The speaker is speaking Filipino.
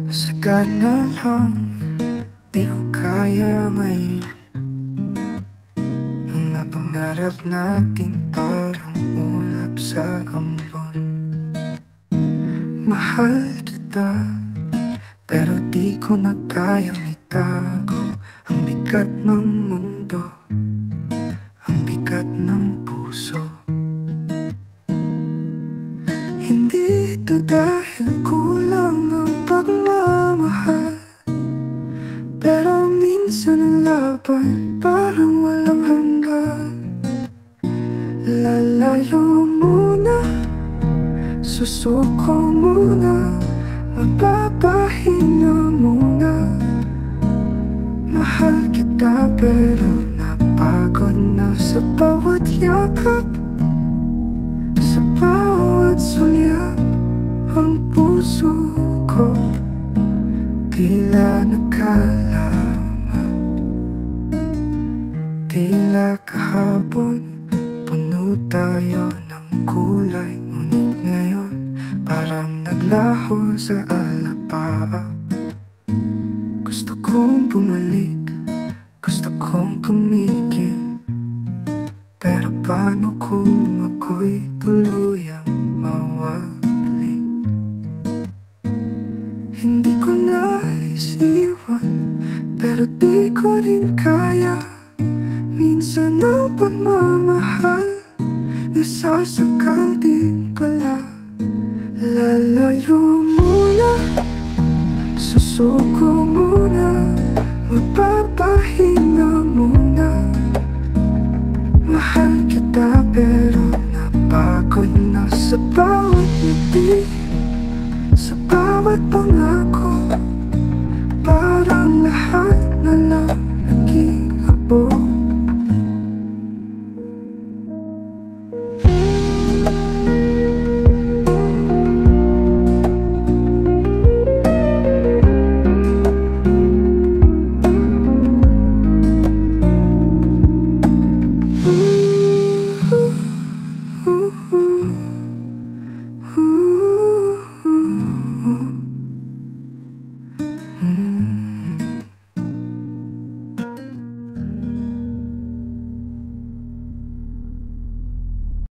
Sagad na lang, di ko kaya ngayon. Ang napangarap natin parang ulap sa ambon. Mahal kita, pero di ko na kayang itago. Ang bigat ng mundo, ang bigat ng puso. Hindi ito dahil kulang ang pagmamahal, pero minsan ang laban parang walang hanggan. Lalayo muna, susuko muna, magpapahinga muna. Mahal kita pero napagod na sa bawat yakap, sa bawat sulyap. Ang puso ko tila nagkalaman. Tila kahapon puno tayo ng kulay, ngunit ngayon parang naglaho sa alapaap. Gusto kong bumalik, gusto kong kumigil, pero paano kung ako'y tuluyang mawali? Hindi ko nais iwan, pero di ko rin kaya. Minsan ang pagmamahal nasasakal din pala. Lalayo muna, susuko muna, magpapahinga muna. Mahal kita pero napagod na sa bawat ngiti, sa bawat pangako.